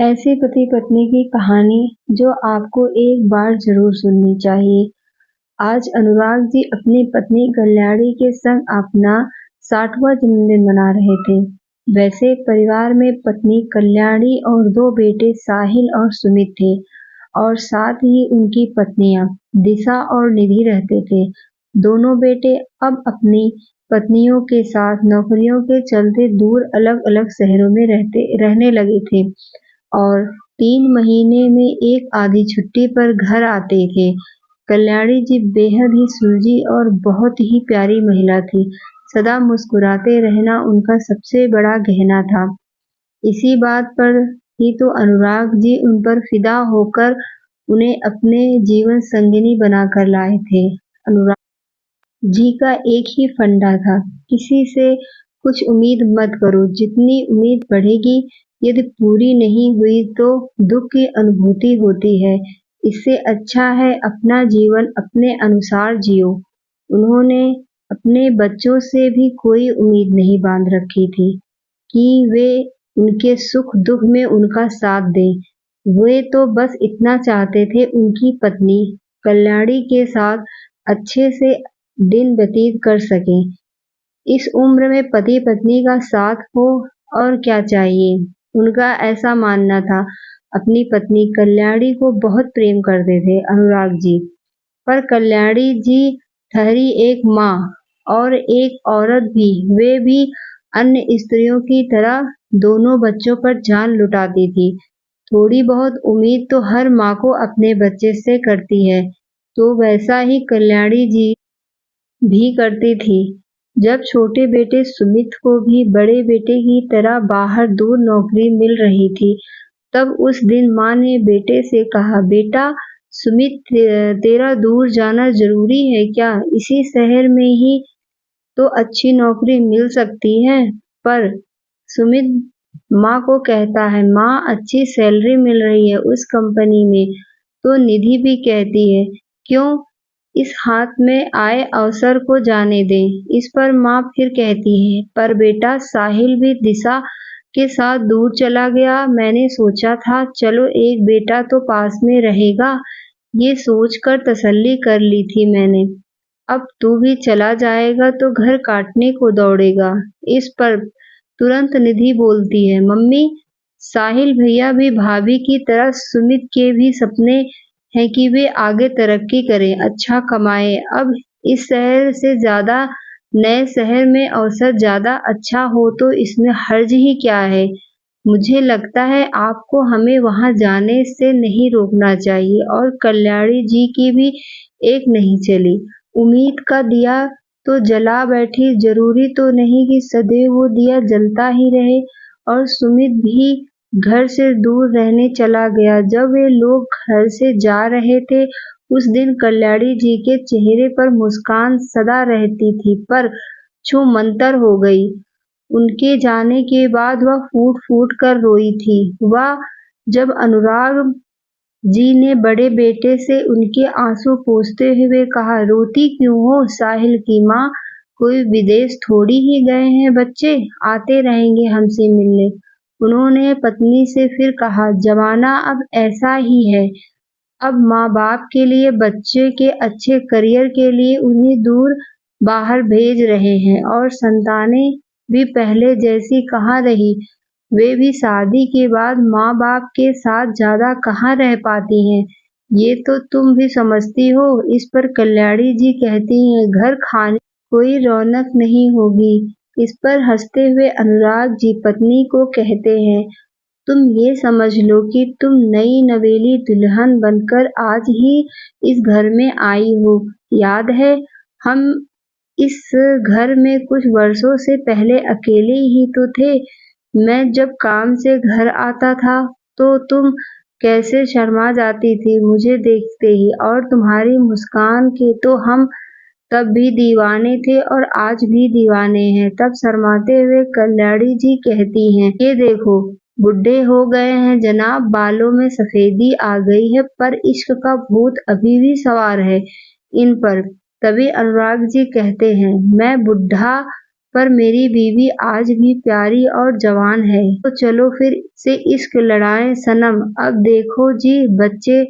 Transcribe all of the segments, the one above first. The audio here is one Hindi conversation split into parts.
ऐसी पति पत्नी की कहानी जो आपको एक बार जरूर सुननी चाहिए। आज अनुराग जी अपनी पत्नी कल्याणी के संग अपना 60वां जन्मदिन मना रहे थे। वैसे परिवार में पत्नी कल्याणी और दो बेटे साहिल और सुमित थे और साथ ही उनकी पत्नियां दिशा और निधि रहते थे। दोनों बेटे अब अपनी पत्नियों के साथ नौकरियों के चलते दूर अलग अलग शहरों में रहने लगे थे और 3 महीने में एक आधी छुट्टी पर घर आते थे। कल्याणी जी बेहद ही सुलझी और बहुत ही प्यारी महिला थी। सदा मुस्कुराते रहना उनका सबसे बड़ा गहना था। इसी बात पर ही तो अनुराग जी उन पर फिदा होकर उन्हें अपने जीवन संगिनी बनाकर लाए थे। अनुराग जी का एक ही फंडा था, किसी से कुछ उम्मीद मत करो। जितनी उम्मीद बढ़ेगी, यदि पूरी नहीं हुई तो दुख की अनुभूति होती है। इससे अच्छा है अपना जीवन अपने अनुसार जियो। उन्होंने अपने बच्चों से भी कोई उम्मीद नहीं बांध रखी थी कि वे उनके सुख दुख में उनका साथ दें। वे तो बस इतना चाहते थे उनकी पत्नी कल्याणी के साथ अच्छे से दिन व्यतीत कर सकें। इस उम्र में पति पत्नी का साथ हो और क्या चाहिए। उनका ऐसा मानना था। अपनी पत्नी कल्याणी को बहुत प्रेम करते थे अनुराग जी, पर कल्याणी जी ठहरी एक माँ और एक औरत भी। वे भी अन्य स्त्रियों की तरह दोनों बच्चों पर जान लुटाती थी। थोड़ी बहुत उम्मीद तो हर माँ को अपने बच्चे से करती है, तो वैसा ही कल्याणी जी भी करती थी। जब छोटे बेटे सुमित को भी बड़े बेटे की तरह बाहर दूर नौकरी मिल रही थी, तब उस दिन माँ ने बेटे से कहा, बेटा सुमित, तेरा दूर जाना जरूरी है क्या? इसी शहर में ही तो अच्छी नौकरी मिल सकती है। पर सुमित माँ को कहता है, माँ अच्छी सैलरी मिल रही है उस कंपनी में। तो निधि भी कहती है, क्यों, इस हाथ में आए अवसर को जाने दें। इस पर माँ फिर कहती है, पर बेटा साहिल भी दिशा के साथ दूर चला गया। मैंने सोचा था चलो एक बेटा तो पास में रहेगा, ये सोचकर तसल्ली कर ली थी मैंने। अब तू भी चला जाएगा तो घर काटने को दौड़ेगा। इस पर तुरंत निधि बोलती है, मम्मी साहिल भैया भी भाभी की तरह सुमित के भी सपने हैं कि वे आगे तरक्की करें, अच्छा कमाए। अब इस शहर से ज्यादा नए शहर में अवसर ज्यादा अच्छा हो तो इसमें हर्ज ही क्या है। मुझे लगता है आपको हमें वहां जाने से नहीं रोकना चाहिए। और कल्याणी जी की भी एक नहीं चली। उम्मीद का दिया तो जला बैठी, जरूरी तो नहीं कि सदैव वो दिया जलता ही रहे। और सुमित भी घर से दूर रहने चला गया। जब वे लोग घर से जा रहे थे, उस दिन कल्याणी जी के चेहरे पर मुस्कान सदा रहती थी, पर छूमंतर हो गई। उनके जाने के बाद वह फूट फूट कर रोई थी। वह जब अनुराग जी ने बड़े बेटे से उनके आंसू पोंछते हुए कहा, रोती क्यों हो साहिल की माँ, कोई विदेश थोड़ी ही गए हैं बच्चे, आते रहेंगे हमसे मिलने। उन्होंने पत्नी से फिर कहा, जमाना अब ऐसा ही है। अब माँ बाप के लिए बच्चे के अच्छे करियर के लिए उन्हें दूर बाहर भेज रहे हैं। और संतानें भी पहले जैसी कहाँ रही। वे भी शादी के बाद माँ बाप के साथ ज्यादा कहाँ रह पाती हैं। ये तो तुम भी समझती हो। इस पर कल्याणी जी कहती हैं, घर खाने कोई रौनक नहीं होगी। इस पर हंसते हुए अनुराग जी पत्नी को कहते हैं, तुम ये समझ लो कि तुम नई नवेली दुल्हन बनकर आज ही इस घर में आई हो। याद है, हम इस घर में कुछ वर्षों से पहले अकेले ही तो थे। मैं जब काम से घर आता था तो तुम कैसे शर्मा जाती थी मुझे देखते ही, और तुम्हारी मुस्कान के तो हम तब भी दीवाने थे और आज भी दीवाने हैं। तब शर्माते हुए कल्याणी जी कहती हैं, ये देखो बुढ़े हो गए हैं जनाब, बालों में सफेदी आ गई है, पर इश्क का भूत अभी भी सवार है इन पर। तभी अनुराग जी कहते हैं, मैं बुढ़ा पर मेरी बीवी आज भी प्यारी और जवान है। तो चलो फिर से इश्क लड़ाएं सनम। अब देखो जी, बच्चे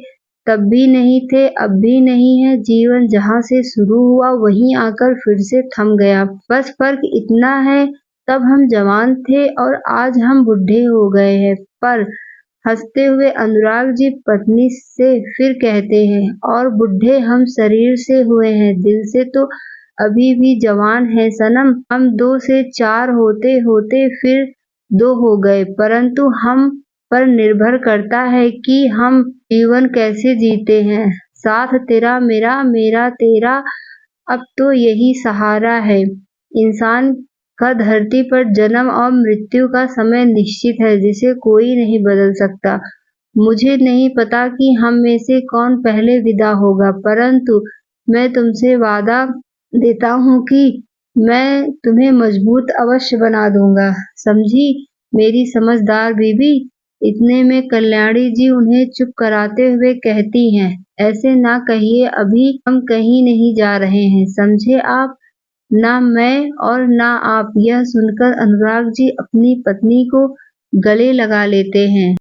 तब भी नहीं थे, अब भी नहीं है। जीवन जहाँ से शुरू हुआ वहीं आकर फिर से थम गया। बस फर्क इतना है, तब हम जवान थे और आज हम बुढ़े हो गए हैं। पर हंसते हुए अनुराग जी पत्नी से फिर कहते हैं, और बुढ़े हम शरीर से हुए हैं, दिल से तो अभी भी जवान है सनम। हम 2 से 4 होते होते फिर 2 हो गए, परंतु हम पर निर्भर करता है कि हम जीवन कैसे जीते हैं। साथ तेरा मेरा, मेरा तेरा, अब तो यही सहारा है। इंसान का धरती पर जन्म और मृत्यु का समय निश्चित है, जिसे कोई नहीं बदल सकता। मुझे नहीं पता कि हम में से कौन पहले विदा होगा, परंतु मैं तुमसे वादा देता हूँ कि मैं तुम्हें मजबूत अवश्य बना दूंगा। समझी मेरी समझदार बीबी? इतने में कल्याणी जी उन्हें चुप कराते हुए कहती हैं, ऐसे ना कहिए, अभी हम कहीं नहीं जा रहे हैं, समझे आप? ना मैं और ना आप। यह सुनकर अनुराग जी अपनी पत्नी को गले लगा लेते हैं।